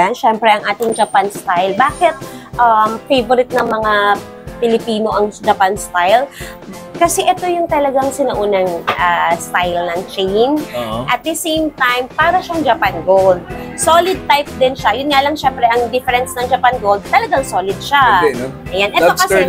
Siyempre, ang ating Japan style. Bakit favorite ng mga Pilipino ang Japan style? Kasi ito yung talagang sinaunang style ng chain. At the same time, para siyang Japan Gold. Solid type din siya. Yun nga lang, syempre, ang difference ng Japan Gold, talagang solid siya. Hindi, no? Ayan. Ito kasi,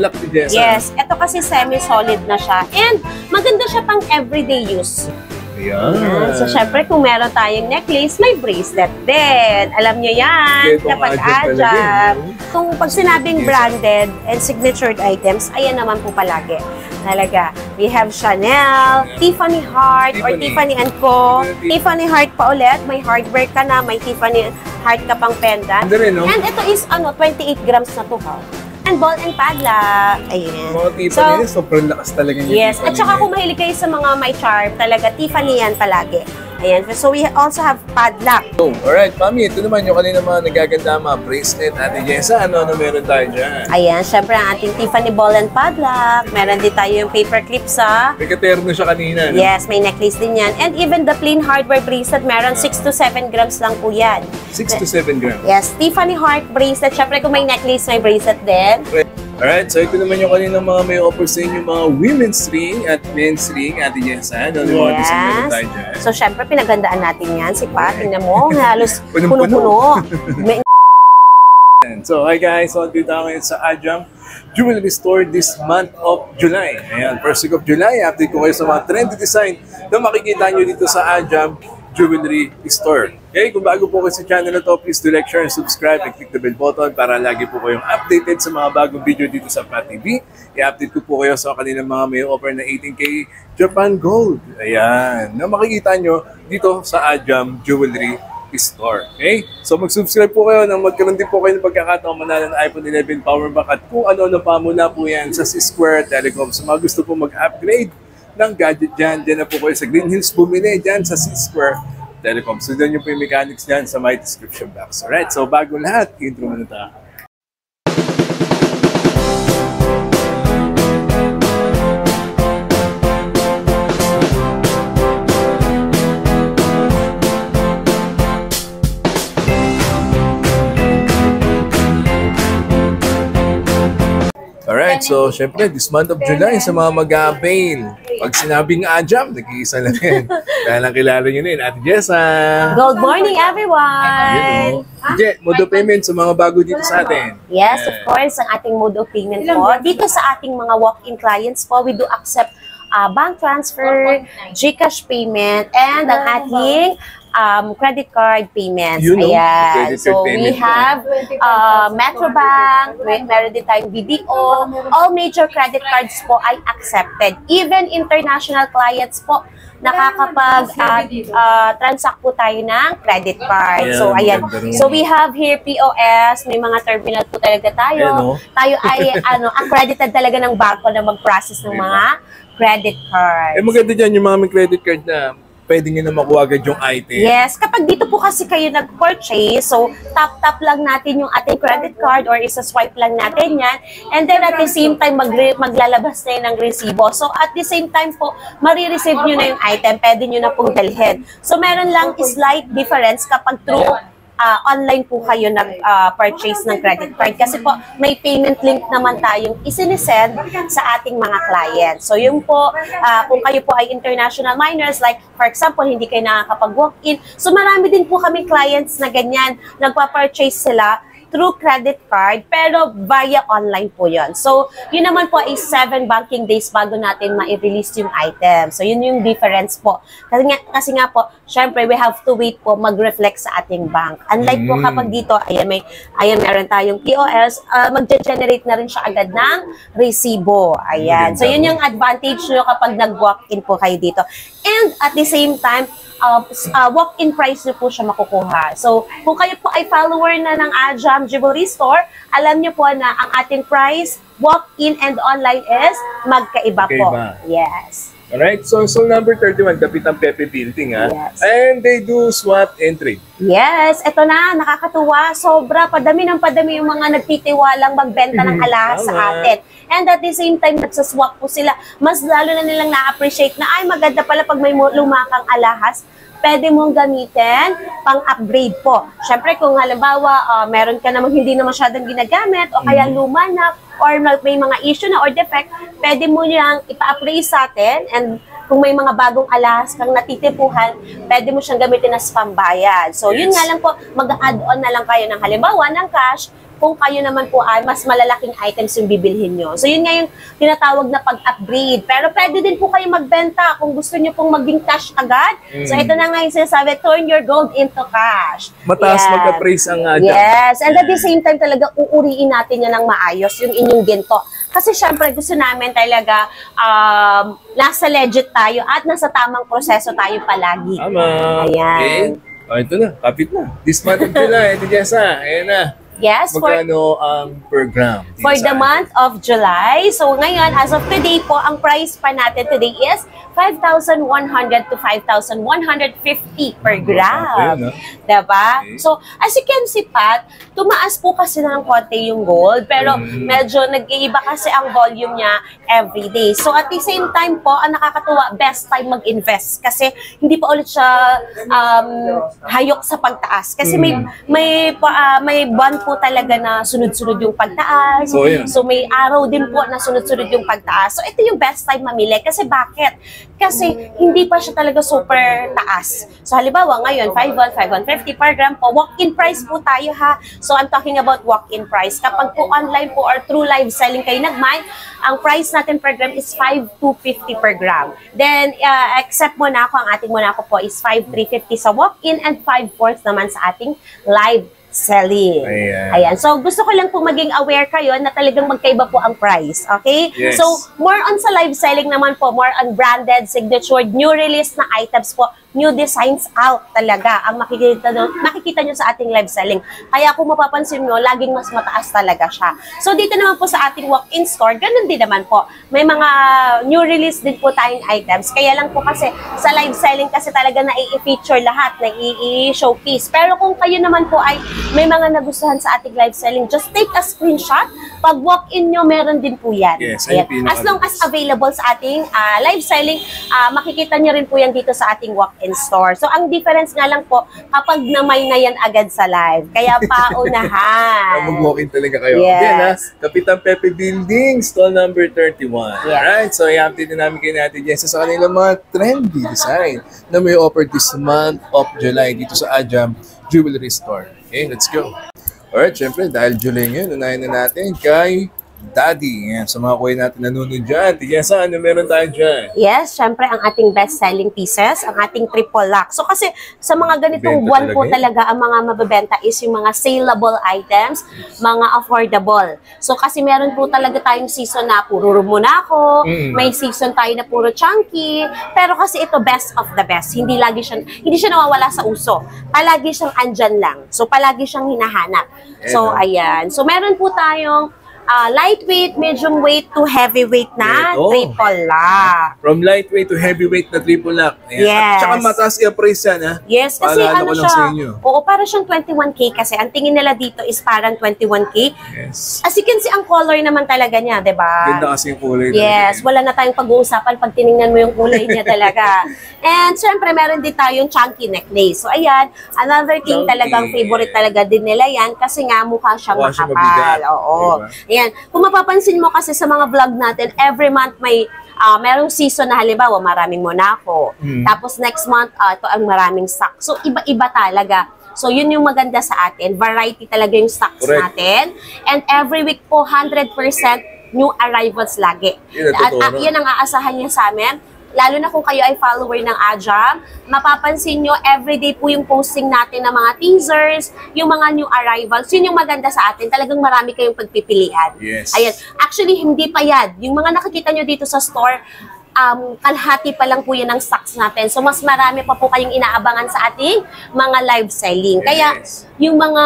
yes, ito kasi semi-solid na siya. And maganda siya pang everyday use. Ayan. So, syempre, kung meron tayong necklace, may bracelet din. Alam nyo yan, kapag Ajam. Kung pag sinabing branded and signatured items, ayan naman po palagi. Talaga. We have Chanel, Tiffany Heart, or Tiffany & Co. Tiffany Heart pa ulit. May hardware ka na, may Tiffany Heart ka pang pendant. And ito is 28 grams na to, ha? And ball and padlock. Ayan. Mga Tiffany, sobrang lakas talaga niya. Yes. At saka kung mahilig kayo sa mga may charm, talaga Tiffany yan palagi. Ayan. So we also have padlock. So, alright, Mami, ito naman yung kanina mga nagaganda mga bracelet. Ate Jessa, ano meron tayo dyan? Ayan. Syempre ang ating Tiffany ball and padlock. Meron din tayo yung paper clip sa... May katerno siya kanina. No? Yes, may necklace din yan. And even the plain hardware bracelet, meron 6 to 7 grams lang po yan. 6 to 7 grams? Yes. Tiffany heart bracelet. Syempre kung may necklace, may bracelet din. Alright, so ito naman yung kanina mga may offer sa inyo mga women's ring at men's ring, Ate Jessa. Ano yung mga design tayo dyan? So, syempre, pinagandaan natin yan. Si Pat, tingnan mo, halos puno-puno. So, hi guys. So, dito ako ngayon sa Ajam Jewelry Store this month of July. Ayan, first week of July. Update ko kayo sa mga trendy design na makikita nyo dito sa Ajam Jewelry Store. Okay, kung bago po kayo sa channel na to, please do like, share, and subscribe and click the bell button para lagi po kayong updated sa mga bagong video dito sa Pat TV. I-update ko po kayo sa kanilang mga may offer na 18K Japan Gold. Ayan, na makikita nyo dito sa Ajam Jewelry Store. Okay? So mag-subscribe po kayo nang magkaroon din po kayo ng pagkakataong manalo ng iPhone 11 Power Bank at kung ano-ano pa mula po yan sa C-Square Telecom. So mga gusto po mag-upgrade ng gadget dyan na po kayo sa Green Hills bumili dyan sa C-Square Telecom. So doon yung po yung mechanics dyan sa my description box. Alright, so bago lahat, intro muna tayo. Alright, so syempre, this month of July, sa mga mag-a-avail, pag sinabing Ajam, nag-iisa lang yan. Dahil ang kilala nyo na yun, Ate Jessa. Good morning, everyone! Je, mode of payment sa mga bago dito sa atin. Yes, of course, ang ating mode of payment po. Dito sa ating mga walk-in clients po, we do accept bank transfer, GCash payment, and ang ating credit card payments. Ayan. So, we have Metrobank, meron din tayong BDO. All major credit cards po ay accepted. Even international clients po, nakakapag-transact po tayo ng credit card. So, ayan. So, we have here POS, may mga terminal po talaga tayo. Tayo ay accredited talaga ng banko na mag-process ng mga credit cards. Maganda dyan yung mga may credit card na pwede nyo na makuha agad yung item. Yes, kapag dito po kasi kayo nag-purchase, so tap-tap lang natin yung ating credit card or isa-swipe lang natin yan. And then at the same time, maglalabas na yun ng resibo. So at the same time po, marireceive nyo na yung item, pwede nyo na pong dalhin. So meron lang slight difference kapag through online po kayo nag-purchase ng credit card. Kasi po, may payment link naman tayong isinisend sa ating mga clients. So yun po, kung kayo po ay international minors, like for example, hindi kayo nakakapag-walk-in. So marami din po kami clients na ganyan, nagpa-purchase sila through credit card, pero via online po yun. So, yun naman po ay 7 banking days bago natin ma-release yung item. So, yun yung difference po. Kasi nga po, syempre, we have to wait po mag-reflect sa ating bank. Unlike po kapag dito, ayan, meron tayong POS, mag-generate na rin siya agad ng resibo. Ayan. So, yun yung advantage nyo kapag nag-walk-in po kayo dito. And at the same time, walk-in price nyo po siya makukuha. So, kung kayo po ay follower na ng Ajam Jewelry Store, alam nyo po na ang ating price, walk-in and online is magkaiba po. Yes. Alright, so number 31, Kapitang Pepe Building, ha? Yes. And they do swap and trade. Yes, eto na, nakakatuwa. Sobra, padami ng padami yung mga nagtitiwalang magbenta ng alahas sa atin. And at the same time, nagsaswap po sila. Mas lalo na nilang na-appreciate na, ay maganda pala pag may lumakang alahas. pwede mong gamitin pang-upgrade po. Siyempre, kung halimbawa, meron ka namang hindi na masyadong ginagamit o kaya luma na or may mga issue na or defect, pwede mo niyang ipa-upgrade sa atin, and kung may mga bagong alas kang natitipuhan, pwede mo siyang gamitin as pambayad. So, yun nga lang po, mag-add-on na lang kayo ng halimbawa ng cash kung kayo naman po ay mas malalaking items yung bibilhin nyo. So, yun nga yung tinatawag na pag-upgrade. Pero pwede din po kayo magbenta kung gusto nyo pong maging cash agad. So, ito na nga yung sinasabi, turn your gold into cash. Mataas mag-appraise ang Yes, and at the same time talaga uuriin natin yan ng maayos, yung inyong ginto. Kasi syempre gusto namin talaga nasa legit tayo at nasa tamang proseso tayo palagi. Tama. Ayan. Okay. Ito na, kapit na. This month of July, ito Jessa. Ayan na. Yes, magkano ang per gram? For the month of July. So ngayon, as of today po, ang price pa natin today is 5,100 to 5,150 per gram. Diba? Okay. So, as you can see, Pat, tumaas po kasi na ng konti yung gold, pero medyo nag-iiba kasi ang volume niya every day. So, at the same time po, ang nakakatuwa, best time mag-invest kasi hindi pa ulit siya hayok sa pagtaas. Kasi may buwan po talaga na sunod-sunod yung pagtaas. So, may araw din po na sunod-sunod yung pagtaas. So, ito yung best time mamili. Kasi bakit? Kasi hindi pa siya talaga super taas. So, halimbawa, ngayon, 5,150 per gram po. Walk-in price po tayo, ha? So, I'm talking about walk-in price. Kapag po online po or through live selling kayo nag-mine, ang price natin per gram is 5,250 per gram. Then, except Monaco, ang ating Monaco po is 5,350 sa walk-in and 5/4 naman sa ating live selling. Ayan. So, gusto ko lang po maging aware kayo na talagang magkaiba po ang price. Okay? Yes. So, more on sa live selling naman po, more on branded, signatured, new release na items po, new designs out talaga ang makikita nyo sa ating live selling. Kaya kung mapapansin nyo, laging mas mataas talaga siya. So, dito naman po sa ating walk-in store, ganun din naman po. May mga new release din po tayong items. Kaya lang po kasi sa live selling kasi talaga na i-feature lahat, na i-showcase. Pero kung kayo naman po ay may mga nagustuhan sa ating live selling, just take a screenshot. Pag walk-in nyo, meron din po yan. Yes, as long as available sa ating live selling, makikita nyo rin po yan dito sa ating walk-in store. So, ang difference nga lang po, kapag namay na yan agad sa live. Kaya paunahan. Mag-walk-in talaga kayo. Yes. Again, Kapitan Pepe Building, stall number 31. Yes. Alright, so i-update din namin kayo natin dyan sa kanilang mga trendy design na may offer this month of July dito sa Ajam Jewelry Store. Okay, let's go. Alright, syempre, dahil July ngayon, unahin na natin kay Daddy. Yan, sa mga kuya natin nanonood dyan. Tigasa, ano meron tayo dyan? Yes, syempre, ang ating best-selling pieces, ang ating triple lock. So, kasi sa mga ganitong buwan po talaga, ang mga mababenta is yung mga saleable items, mga affordable. So, kasi meron po talaga tayong season na puro Monaco, may season tayo na puro chunky, pero kasi ito best of the best. Hindi siya nawawala sa uso. Palagi siyang andyan lang. So, palagi siyang hinahanap. So, ayan. So, meron po tayong lightweight, medium weight to heavyweight na triple lock. From lightweight to heavyweight na triple lock. Ayan. Yes. At saka mataas i-appraise yan, ha? Yes, kasi Paalala ano ko lang siya, sa inyo. oo, para siyang 21K kasi ang tingin nila dito is parang 21K. Yes. As you can see, ang color naman talaga niya, di ba? Ganda kasi yung kulay. Yes, wala na tayong pag-uusapan pag tinignan mo yung kulay niya talaga. And syempre, meron din tayong chunky necklace. So, ayan, another thing talagang favorite talaga din nila yan kasi nga mukha siyang makapal. Oo. Diba? Ayan, kung mapapansin mo kasi sa mga vlog natin, every month may merong season na halimbawa maraming Monaco. Tapos next month, ito ang maraming stock. So, iba-iba talaga. So, yun yung maganda sa atin. Variety talaga yung stocks natin. And every week po, 100% new arrivals lagi. Yan ang aasahan niya sa amin. Lalo na kung kayo ay follower ng Ajam, mapapansin nyo, everyday po yung posting natin ng mga teasers, yung mga new arrivals, yun yung maganda sa atin. Talagang marami kayong pagpipilian. Yes. Ayan. Actually, hindi pa yan. Yung mga nakikita nyo dito sa store, kalahati pa lang po yun ng stocks natin. So, mas marami pa po kayong inaabangan sa ating mga live selling. Kaya, yung mga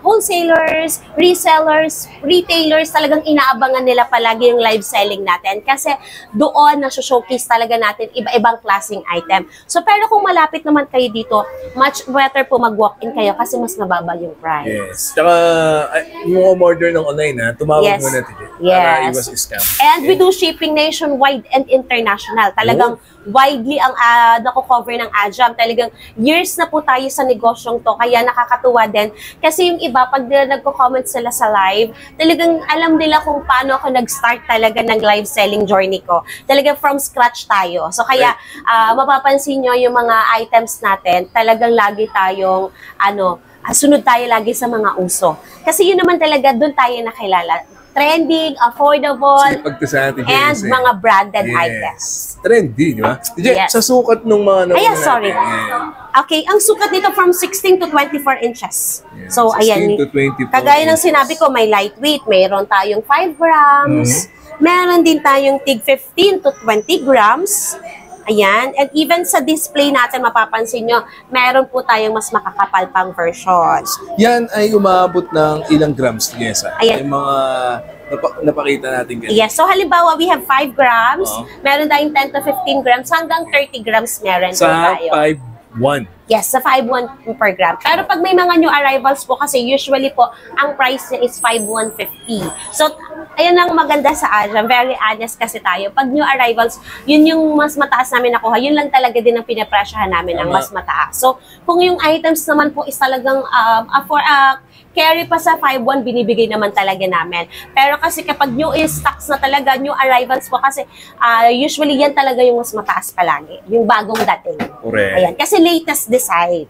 wholesalers, resellers, retailers, talagang inaabangan nila palagi yung live selling natin. Kasi doon na-showcase talaga natin iba-ibang klaseng item. So, pero kung malapit naman kayo dito, much better po mag-walk-in kayo kasi mas mababa yung price. Yes. Tsaka, yung order ng online, tumawag muna natin. Yes. Para iwas scam. And we do shipping nationwide and international. international. Talagang widely ang nako-cover ng Ajam. Talagang years na po tayo sa negosyong to, kaya nakakatuwa din. Kasi yung iba, pag nagko-comment sila sa live, talagang alam nila kung paano ako nag-start talaga ng live selling journey ko. Talagang from scratch tayo. So kaya mapapansin nyo yung mga items natin, talagang lagi tayong sunod tayo lagi sa mga uso. Kasi yun naman talaga, doon tayo nakilala. Trending, affordable, and mga branded items. Trendy, di ba? Yes. Sa sukat nung mga sorry. Okay, ang sukat nito from 16 to 24 inches. Yeah, so, 16 ayan. To 24 kagaya ng inches. sinabi ko, may lightweight. Mayroon tayong 5 grams. Meron din tayong tig 15 to 20 grams. Ayan. And even sa display natin, mapapansin nyo, meron po tayong mas makakapal pang version. Yan ay umabot ng ilang grams, Jessa? Ayan. Yung mga napakita natin ganyan. Yes. So, halimbawa, we have 5 grams. Meron tayong 10 to 15 grams. Hanggang 30 grams meron po tayo. Sa 5.1. Yes, sa 5.1 per gram. Pero pag may mga new arrivals po kasi usually po, ang price niya is 5.150. So, ayun ang maganda sa Ajam. Very honest kasi tayo. Pag new arrivals, yun yung mas mataas namin nakuha. Yun lang talaga din ang pinapresyahan namin ang mas mataas. So, kung yung items naman po is talagang carry pa sa 5.1, binibigay naman talaga namin. Pero kasi kapag new stocks na talaga, new arrivals po kasi usually yan talaga yung mas mataas palagi. Yung bagong dating. Correct. Ayan. Kasi latest design.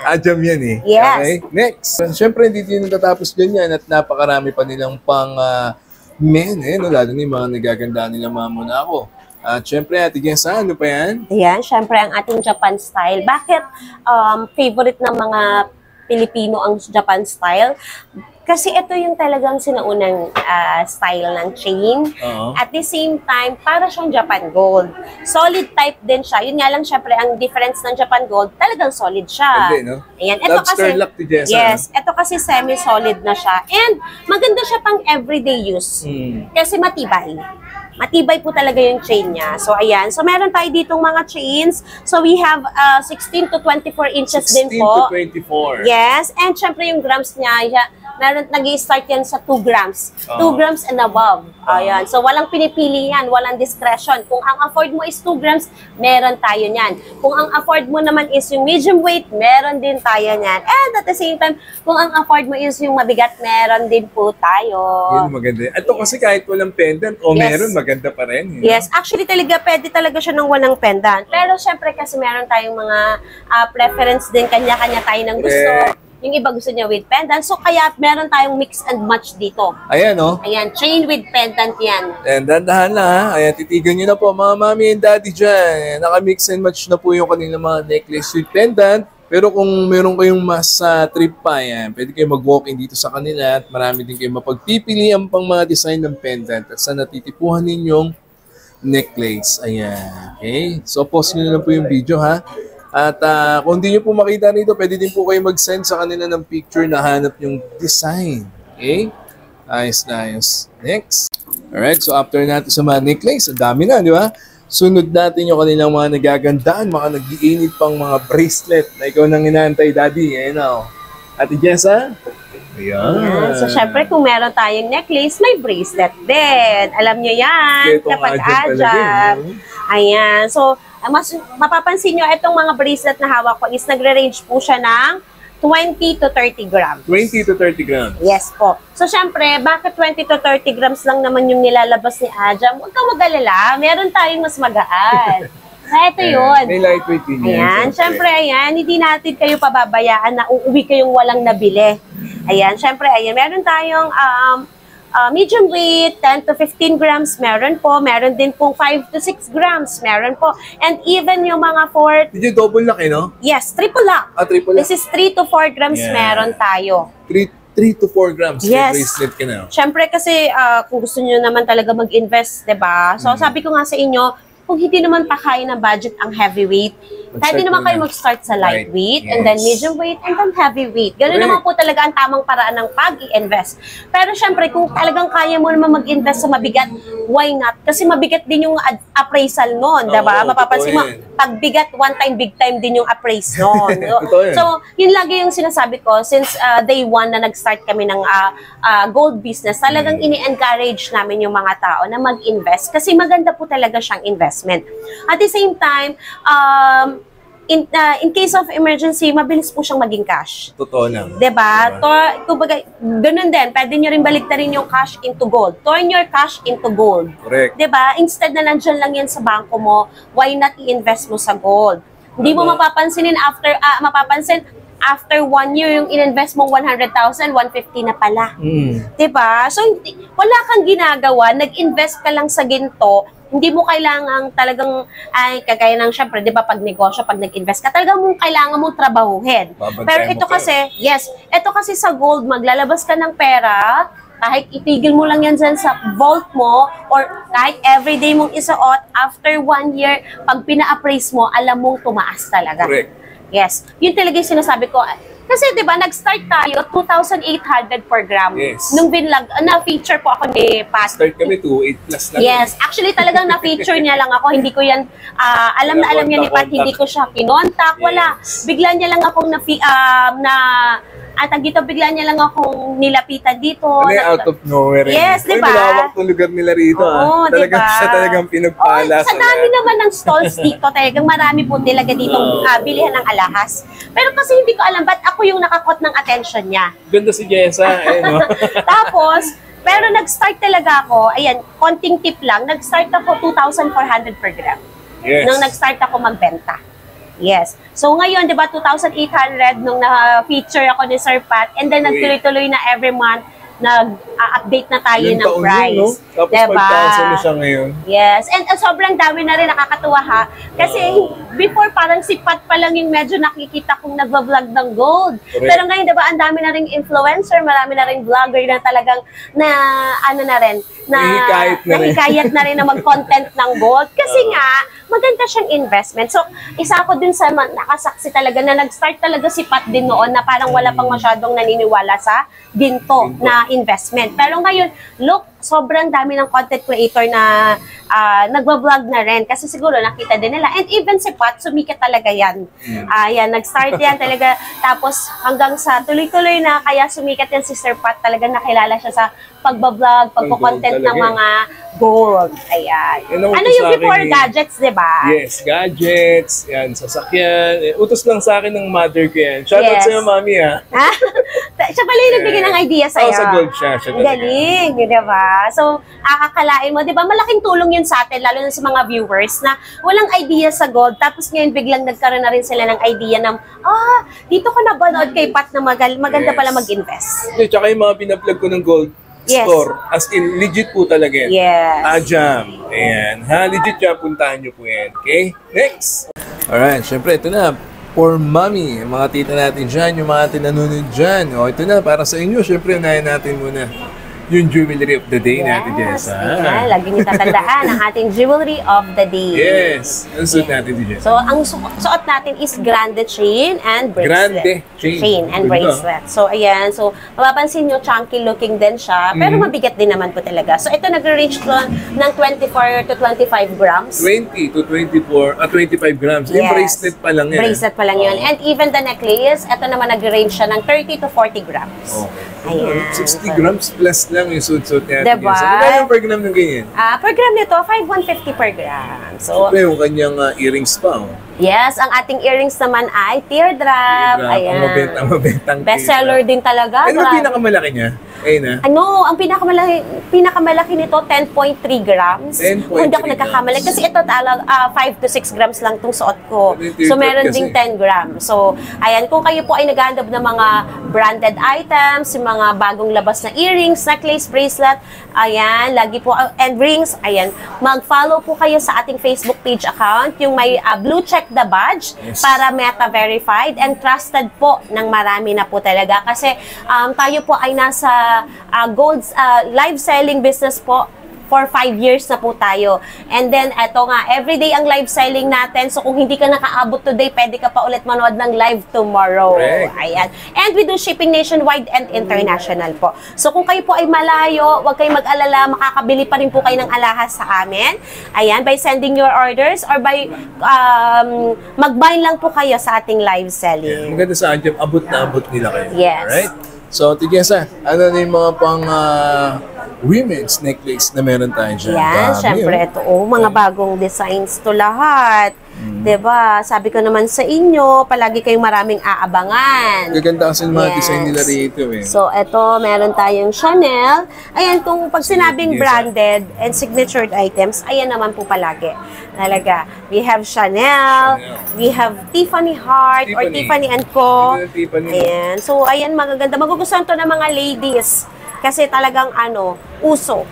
Ajam yan eh. Yes. Okay? Next. Siyempre, hindi din natatapos dyan yan at napakarami pa nilang pang men, no? Lalo na yung mga nagaganda nila mga Monaco. At syempre, Ate Jessa, ano pa yan? Ayan, syempre ang ating Japan style. Bakit favorite ng mga Pilipino ang Japan style? Kasi ito yung talagang sinaunang style ng chain. At the same time, para siyang Japan Gold. Solid type din siya. Yun nga lang, syempre, ang difference ng Japan Gold, talagang solid siya. Hindi, no? Ayan. Ito kasi, yes, ito kasi semi-solid na siya. And maganda siya pang everyday use. Kasi matibay. Matibay po talaga yung chain niya. So, ayan. So, meron tayo ditong mga chains. So, we have 16 to 24 inches din po. 16 to 24. Yes. And syempre yung grams niya, meron nag-i-start yan sa 2 grams. 2 grams and above. Ayan. So, walang pinipili yan. Walang discretion. Kung ang afford mo is 2 grams, meron tayo niyan. Kung ang afford mo naman is yung medium weight, meron din tayo niyan. And at the same time, kung ang afford mo is yung mabigat, meron din po tayo. Yun, maganda. Ito kasi kahit walang pendant o meron, maganda pa rin. Yes, actually pwede talaga siya ng walang pendant. Pero syempre kasi meron tayong mga preference din, kanya-kanya tayo ng gusto. Yung iba gusto niya with pendant. So kaya meron tayong mix and match dito. Ayan, no? Ayan, chain with pendant yan. And dandahan na, ha? Ayan, titigan nyo na po, mga mami and daddy dyan. Naka-mix and match na po yung kanilang mga necklace with pendant. Pero kung meron kayong mas trip pa, yan, pwede kayo mag-walk-in dito sa kanila at marami din kayo mapagpipilian pang mga design ng pendant at sa natitipuhan ninyong necklace. Ayan. Okay? So, pause nyo na lang po yung video, ha? At kung hindi nyo po makita nito, pwede din po kayo mag-send sa kanila ng picture na hanap yung design. Okay? Ayos na ayos. Next. Alright, so after natin sa mga necklace, ang dami na, di ba? Sunod natin yung kanilang mga nagagandaan, mga nag-iinit pang mga bracelet na ikaw nang inaantay, Daddy. Ayan na. Ate Jessa? Ayan. So, syempre, kung meron tayong necklace, may bracelet din. Alam nyo yan. Kapag Ajam. Ayan. So, mas mapapansin nyo, itong mga bracelet na hawak ko is nagre-range po siya ng 20 to 30 grams. 20 to 30 grams. Yes po. So, syempre, bakit 20 to 30 grams lang naman yung nilalabas ni Ajam? Huwag kang mag-alala. Meron tayong mas magaan. Ito yun. May lightweight din yan. Ayan. Syempre, ayan. Hindi natin kayo pababayaan na uuwi kayong walang nabili. Ayan. Syempre, ayan. Meron tayong medium weight, 10 to 15 grams, meron po. Meron din pong 5 to 6 grams, meron po. And even yung mga 4... Did you double lock, no? Yes, triple lock. Triple lock. This is 3 to 4 grams meron tayo. 3 to 4 grams. Yes. Bracelet ka na. Siyempre kasi kung gusto nyo naman talaga mag-invest, diba? So sabi ko nga sa inyo, kung hindi naman pa kaya ng budget ang heavyweight, Pwede naman kayo mag-start sa lightweight, and then medium weight, and then heavyweight. Ganun naman po talaga ang tamang paraan ng pag-i-invest. Pero syempre, kung talagang kaya mo naman mag-invest sa mabigat, why not? Kasi mabigat din yung appraisal nun, diba? Mapapansin mo, pag bigat, one time, big time din yung appraise nun. So, yun lagi yung sinasabi ko, since day one na nag-start kami ng gold business, talagang ini-encourage namin yung mga tao na mag-invest kasi maganda po talaga siyang investment. At the same time, in case of emergency, mabilis po siyang maging cash. Totoo lang. Diba? Kumbaga, ganun din. Pwede nyo rin baliktarin yung cash into gold. Turn your cash into gold. Correct. Diba? Instead na nandyan lang yan sa bangko mo, why not i-invest mo sa gold? Hindi mo mapapansin after 1 year, yung in-invest mong 100,000, 150 na pala. Diba? So, wala kang ginagawa, nag-invest ka lang sa ginto, hindi mo kailangang talagang, kagaya ng syempre, di ba, pag negosyo, pag nag-invest ka, talagang kailangan mong trabahuhin. Pero ito kasi, ito kasi sa gold, maglalabas ka ng pera, kahit itigil mo lang yan dyan sa vault mo, or kahit everyday mong isuot, after 1 year, pag pina-appraise mo, alam mong tumaas talaga. Correct. Yes. Yun talaga yung sinasabi ko. Kasi, di ba, nag-start tayo, 2,800 per gram. Yes. Nung binlog, na-feature po ako ni Pat. Start kami 2,800 plus lang. Yes. Actually, talagang na-feature niya lang ako. Hindi ko yan, alam niya ni Pat, hindi ko siya kinontak. Wala. Bigla niya lang akong bigla niya lang akong nilapitan dito. Out of nowhere. Yes, di ba? Malawak itong lugar nila rito. Oo, di ba? Siya talagang pinagpala. Sa dami naman ng stalls dito, talagang marami po talaga ditong bilihan ng alahas. Pero kasi hindi ko alam, ba't ako yung nakakot ng attention niya? Ganda si Jessa, no? Tapos, pero nag-start talaga ako, ayan, konting tip lang, nag-start ako 2,400 per gram. Yes. Nung nag-start ako magbenta. Yes. So ngayon, di ba, 2,800 nung na-feature ako ni Sir Pat, and then nagtuloy-tuloy na every month, nag-update na tayo ng price. No? Tapos diba? 5,000 na siya ngayon. Yes. And sobrang dami na rin, nakakatuwa ha. Kasi before, parang si Pat pa lang yung medyo nakikita kong nagva-vlog ng gold. Correct. Pero ngayon, diba, ang dami na rin influencer, marami na rin vlogger na talagang nahikayat na rin na mag-content ng gold. Kasi nga, maganda siyang investment. So, isa ako dun sa nakasaksi talaga na nag-start talaga si Pat din noon na parang wala pang masyadong naniniwala sa ginto na investment. Pero ngayon, look, sobrang dami ng content creator na nagbablog na rin kasi siguro nakita din nila. And even si Pat, sumikat talaga yan. Yan, nag-start yan talaga. Tapos hanggang sa tuloy-tuloy na kaya sumikat yan si Sir Pat, talaga nakilala siya sa pagbablog, pagpo-content ng mga gold. Ayan. Ano yung before gadgets, di ba? Yes, gadgets, yan, sasakyan. Utos lang sa akin ng mother ko yan. Shoutout sa'yo, mami, ha? Siya pala yung nagbigay ng idea sa'yo. Sa gold siya talaga. Galing, di ba? So, akakalain mo, di ba? Malaking tulong yun sa atin, lalo na sa mga viewers na walang idea sa gold. Tapos ngayon, biglang nagkaroon na rin sila ng idea na, dito ko nabanood kay Pat na maganda pala mag-invest. Tsaka yung mga pinaplug ko ng gold store. As in, legit po talaga yan. Yes. Ajam. Ayan. Legit yan. Puntahan nyo po yan. Okay? Next. Alright. Syempre, ito na. For mommy. Mga tita natin dyan. Yung mga tinanunod dyan. O, ito na. Para sa inyo. Syempre, unahin natin muna yung jewelry of the day natin, Jessa. Yeah, lagi niyo tatandaan ang ating jewelry of the day. Yes. Ang suot natin, Jessa. So, ang suot natin is grande chain and bracelet. Grande chain and bracelet. So, ayan. So, mapapansin nyo, chunky looking din siya. Pero mabigat din naman po talaga. So, ito nag-range ko ng 24 to 25 grams. 20 to 24, 25 grams. Yung bracelet pa lang yan. Bracelet pa lang yun. And even the necklace, ito naman nag-range siya ng 30 to 40 grams. Okay. Ayan. 60 grams plus lang yung suit-suit natin. Diba? Magkano yung per gram ng ganyan? Per gram nito, 5,150 per gram. So, yung kanyang earrings pa. Yes, ang ating earrings naman ay teardrop. Ayan. Ang mabentang bestseller din talaga. Ano ang pinakamalaki niya? Ayun na. Ang pinakamalaki nito, 10.3 grams. 10.3 Kung hindi ako nagkakamali. Kasi ito talaga, 5 to 6 grams lang itong suot ko. So, meron ding 10 grams. So, ayan, kung kayo po ay naghahanap ng mga branded items, yung mga bagong labas na earrings, necklace, bracelet, ayan, lagi po, and rings, ayan, mag-follow po kayo sa ating Facebook page account, yung may blue check the badge, para Meta verified and trusted po ng marami na po talaga. Kasi tayo po ay nasa gold live selling business po for 5 years na po tayo. And then, eto nga, everyday ang live selling natin. So, kung hindi ka nakaabot today, pwede ka pa ulit manood ng live tomorrow. Correct. Ayan. And we do shipping nationwide and international po. So, kung kayo po ay malayo, huwag kayong mag-alala, makakabili pa rin po kayo ng alahas sa amin. Ayan, by sending your orders or by mag-bind lang po kayo sa ating live selling. Maganda sa Ajam, abot na abot nila kayo. Yes. Alright? So, Tigesa, ano na yung mga pang women's necklace na meron tayo dyan? Yan, syempre, ito, mga bagong designs to lahat. Diba? Sabi ko naman sa inyo, palagi kayong maraming aabangan. Gaganda kasi yung mga Yes. design nila rito eh. So, ito, meron tayong Chanel. Ayan, kung pag sinabing Yes. branded and signatured items, ayan naman po palagi. Talaga. We have Chanel, we have Tiffany Heart or Tiffany & Co. Tiffany. Ayan. So, ayan, magaganda. Magugustuhan to ng mga ladies. Kasi talagang, uso.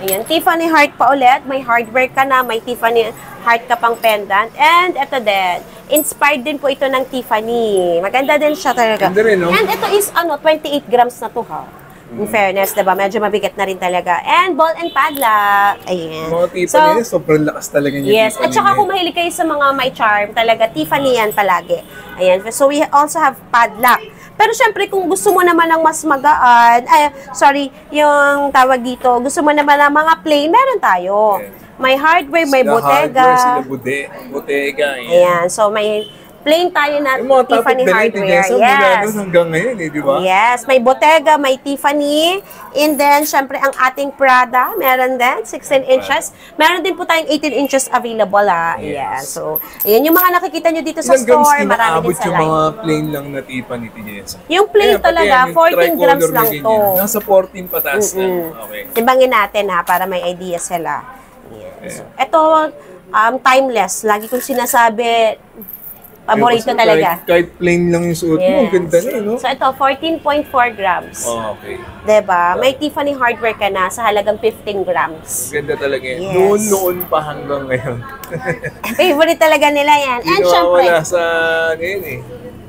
Ayan, Tiffany Heart pa ulit. May hardware ka na, may Tiffany Heart ka pang pendant. And ito din, inspired din po ito ng Tiffany. Maganda din siya talaga. Ganda rin, no? And ito is 28 grams na to ha. In fairness, diba? Medyo mabigat na rin talaga. And ball and padlock. Ayan. Mga Tiffany, sobrang lakas talaga niya. Yes. At saka kung mahilig kayo sa mga may charm, talaga Tiffany yan palagi. Ayan. So we also have padlock. Pero syempre, kung gusto mo naman ng mas magaan, yung tawag dito, gusto mo naman ng mga plain, meron tayo. May hardware, may bottega. Sila bottega. Ayan. So may plain tayo na Yung mga Tiffany hardware. Yes. Hanggang ngayon di ba? Yes, may Bottega, may Tiffany, and then, syempre, ang ating Prada, meron din, 16 inches. Meron din po tayong 18 inches available, Ayan, so, ayan, yung mga nakikita nyo dito sa store, marami din sa yung line. mga plain lang na Tiffany, Tigesa. Yung plain talaga, 14 grams lang to. Nasa 14 pataas na. Okay. Timbangin natin, para may idea sila. Yes. Ito, timeless. Lagi kong sinasabi, paborito talaga. Kahit plain lang yung suot mo, ang ganda na, no? So, ito, 14.4 grams. Oh, okay. Diba? May Tiffany hardware ka na sa halagang 15 grams. Ganda talaga yan. Yes. Noon pa hanggang ngayon. Favorite talaga nila yan. And Hindi syempre, nawawala sa,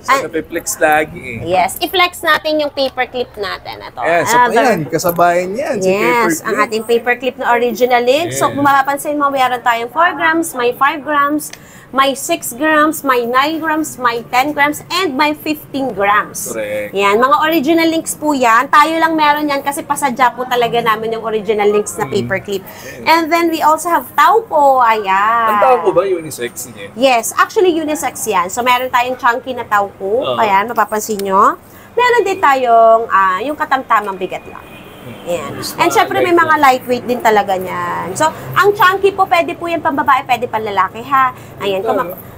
sa napiplex lagi yes, i-flex natin yung paperclip natin. Ito. Yes, so yan, kasabayan yan. Si Yes, ang ating paperclip na original link. So, kung mapapansin mo, mayroon tayong 4 grams, may 5 grams, may 6 grams, may 9 grams, may 10 grams, and may 15 grams. Correct. Yan, mga original links po yan. Tayo lang meron yan kasi pasadya po talaga namin yung original links na paperclip. And then, we also have Taupo. Ayan. Ang tawag ko ba unisex niya? Yes, actually unisex yan. So, meron tayong chunky na Taupo. Ayan, mapapansin nyo. Meron din tayong yung katamtamang bigat lang. Ayan. And syempre may mga lightweight din talaga niyan. So, ang chunky po, pwede po yan pang babae, pwede pang lalaki ha. Ayan, kung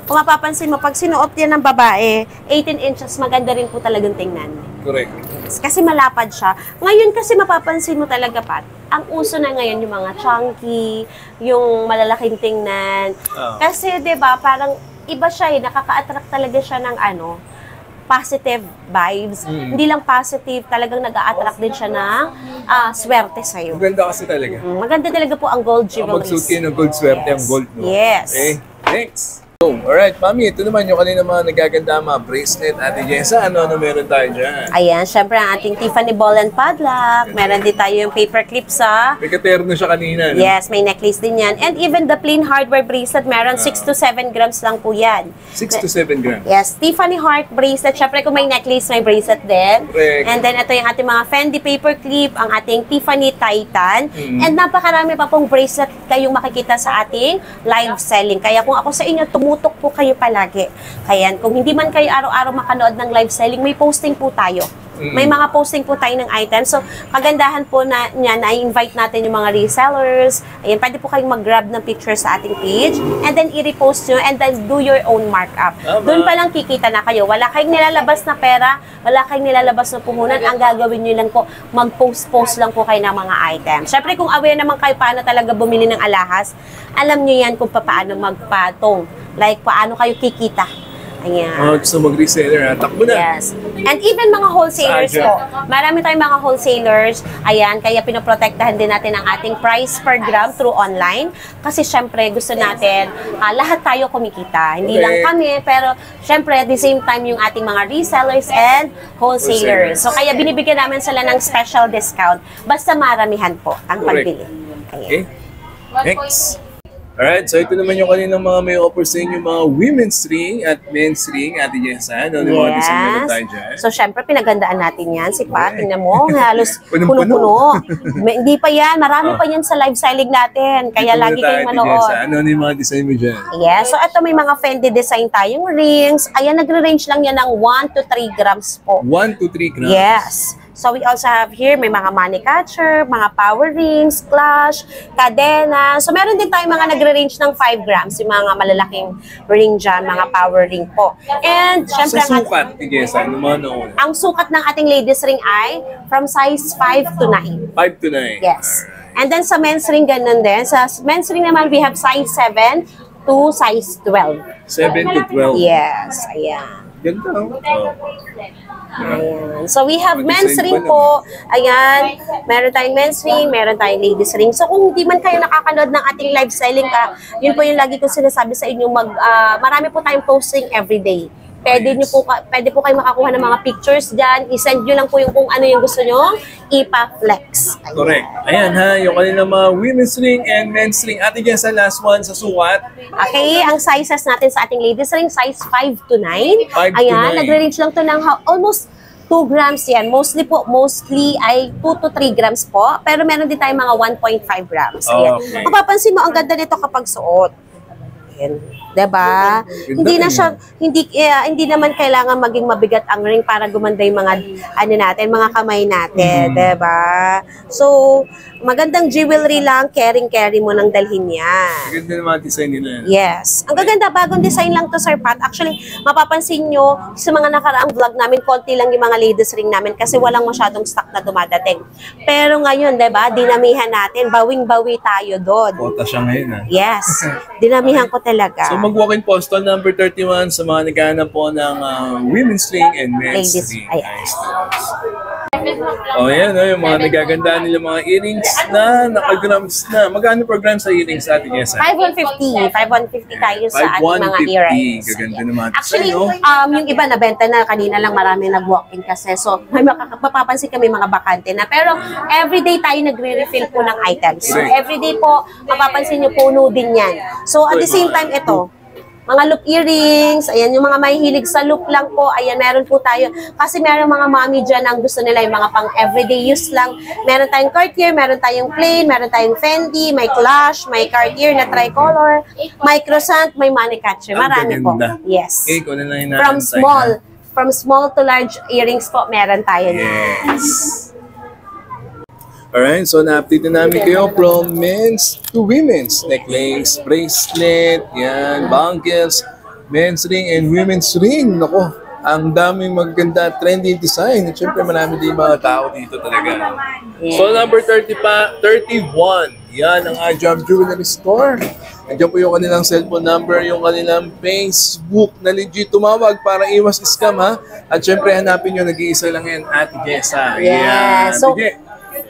mapapansin mo, pag sinuot yan ng babae, 18 inches, maganda rin po talagang tingnan. Correct. Yes, kasi malapad siya. Ngayon kasi mapapansin mo talaga, Pat, ang uso na ngayon yung mga chunky, yung malalaking tingnan. Kasi 'di ba, parang iba siya nakaka-attract talaga siya ng positive vibes. Hindi lang positive, talagang nag-a-attract din siya ng swerte sa'yo. Maganda kasi talaga. Maganda talaga po ang gold jewelries. Mag-suit kayo ng gold swerte ang gold, no? Yes. Okay, next. So, alright, Mami, ito naman yung kanina mga nagaganda mga bracelet. Ate Jessa, ano meron tayo dyan? Ayan, syempre ang ating Tiffany ball and padlock. Meron din tayo yung paper clip sa... May katerno siya kanina, no? Yes, may necklace din yan. And even the plain hardware bracelet, meron 6 to 7 grams lang po yan. 6 to 7 grams. Yes, Tiffany heart bracelet. Syempre kung may necklace, may bracelet din. Correct. And then ito yung ating mga Fendi paper clip, ang ating Tiffany Titan. And napakarami pa pong bracelet kayong makikita sa ating live selling. Kaya kung ako sa inyo, tumutok po kayo palagi. Kaya kung hindi man kayo araw-araw makanood ng live selling, may posting po tayo. May mga posting po tayo ng items. So, kagandahan po na i-invite natin yung mga resellers. Ayan, pwede po kayong mag-grab ng picture sa ating page and then i-repost nyo and then do your own markup. Doon pa lang kikita na kayo. Wala kayong nilalabas na pera, wala kayong nilalabas na puhunan. Ang gagawin nyo lang po, mag-post lang po kayo ng mga items. Siyempre, kung aware naman kayo paano talaga bumili ng alahas, alam nyo yan kung paano magpatong. Like, paano kayo kikita. Ayan. Gusto mag-reseller, takbo na. Yes. And even mga wholesalers po. Marami tayong mga wholesalers. Ayan, kaya pinoprotektahan din natin ang ating price per gram through online. Kasi syempre, gusto natin, lahat tayo kumikita. Hindi lang kami, pero syempre, at the same time, yung ating mga resellers and wholesalers. So, kaya binibigyan namin sila ng special discount. Basta maramihan po ang pagbili. Ayan. Okay. Next. Alright, so ito naman yung kaninang mga may offer sa inyo, mga women's ring at men's ring, Ate Jessa. Ano yung mga design na tayo dyan? So, syempre, pinagandaan natin yan. Si Pat, tingnan mo, halos Punong-puno. puno-puno. Hindi pa yan. Marami pa yan sa live selling natin. Kaya Ito lagi tayo, kayong Ate manood. Jessa. Ano yung mga design mo dyan? Yes. So, ito may mga Fendi design tayong rings. Ayan, nagre-range lang yan ng 1 to 3 grams po. 1 to 3 grams? Yes. So, we also have here, may mga money catcher, mga power rings, clash, kadena. So, meron din tayong mga nagre-range ng 5 grams, yung mga malalaking ring dyan, mga power ring po. And, syempre, Sa sukat, Ate Jessa, ano mga noon? ang sukat ng ating ladies ring ay from size 5 to 9. 5 to 9? Yes. And then, sa men's ring, ganun din. Sa men's ring naman, we have size 7 to size 12. 7 to 12? Yes. Ayan. Ganda, oh. Ayan. So, we have men's ring po. Ayan. Meron tayong men's ring, meron tayong ladies ring. So, kung hindi man kayo nakakanood ng ating live selling, yun po yung lagi ko sinasabi sa inyo, marami po tayong posting everyday. Pwede po kayo makakuha ng mga pictures dyan. I-send nyo lang po yung kung ano yung gusto nyo. Ipa-flex. Ayan. Correct. Ayan ha, yung kanilang mga women's ring and men's ring. Ate Jessa, last one sa sukat. Okay, ang sizes natin sa ating ladies ring, size 5 to 9. 5 to Ayan, 9. nagre-range lang to ng almost 2 grams yan. Mostly ay 2 to 3 grams po. Pero meron din tayong mga 1.5 grams. Ayan. Okay. Mapapansin mo, ang ganda nito kapag suot. Ayan. Diba? Hindi na siya, hindi naman kailangan maging mabigat ang ring para gumanda yung mga, mga kamay natin. Diba? So, magandang jewelry lang, carry mo nang dalhin yan. Ganda ng mga design nila. Yes. Ang gaganda, bagong design lang to, Sir Pat. Actually, mapapansin nyo, sa mga nakaraang vlog namin, konti lang yung mga ladies ring namin kasi walang masyadong stock na dumadating. Pero ngayon, diba, dinamihan natin, bawing-bawi tayo doon. Kota siya ngayon ha. Yes. Dinamihan ko talaga. So mag-walk-in po, stall number 31 sa mga naghahanap po ng women's ring and men's Ladies, ring. ay. Oh, yan, yung mga nagaganda nila mga earrings na naka-grams na. Magkano per gram sa earrings, Ate Jessa? 5,150. 5,150 tayo sa ating mga 5,150. earrings. Gaganda naman. Actually, Sa'yo? yung iba nabenta na kanina lang marami nag-walk-in kasi. So, may mapapansin kami mga bakante na. Pero, everyday tayo nagre-refill po ng items. So, Correct. everyday po, mapapansin nyo puno din yan. So, at the same time, ito, mga loop earrings, ayan, yung mga mahihilig sa loop lang po, ayan, meron po tayo. Kasi meron mga mommy dyan ang gusto nila, yung mga pang everyday use lang. Meron tayong Cartier, meron tayong plain, meron tayong Fendi, may Clash, may Cartier na tricolor, may croissant, may money catcher. Marami po. Yes. Okay, kung ano lang From small to large earrings po, meron tayo na. Yes. Alright, so na-update na namin kayo from men's to women's. Necklace, bracelet, yan, bangles, men's ring and women's ring. Nako, ang daming maganda trending design. At syempre marami din mga tao dito talaga. So number 31, yan ang Ajam Jewelry Store. Nandiyan po yung kanilang cellphone number, yung kanilang Facebook na legit tumawag para iwas scam ha. At syempre hanapin nyo, nag-iisa lang yan, Ate Jessa. Yeah. So, Ate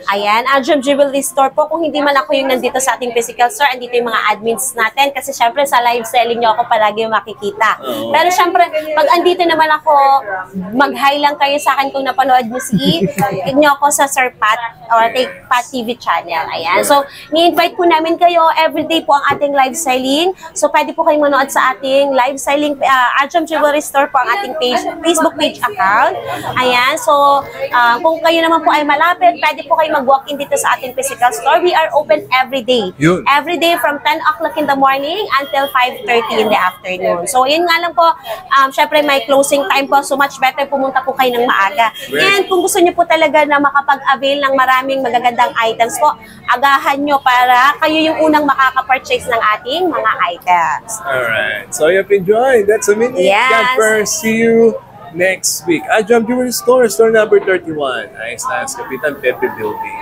ayan, Ajam Jewelry Store po. Kung hindi man ako yung nandito sa ating physical store, andito yung mga admins natin. Kasi syempre sa live selling nyo ako palagi makikita. Pero syempre, pag andito naman ako, mag-hi lang kayo sa akin kung napanood nyo nyo ako sa Sir Pat or Pat TV channel. Ayan. So, ni-invite po namin kayo. Everyday po ang ating live selling. So, pwede po kayong manood sa ating live selling Ajam Jewelry Store po ang ating Facebook page account. Ayan. So, kung kayo naman po ay malapit, pwede po kayo mag-walk-in dito sa ating physical store. We are open every day. Yun. Every day from 10 o'clock in the morning until 5:30 in the afternoon. So, yun nga lang po. Syempre, may closing time po. So, much better pumunta po kayo ng maaga. And kung gusto nyo po talaga na makapag-avail ng maraming magagandang items po, agahan nyo para kayo yung unang makaka-purchase ng ating mga items. Alright. So, you have enjoyed. That's a minute. Yes. God first. See you next week. Ajam Jewelry Store, store number 31. Ayos na, Kapitan Pepe Building.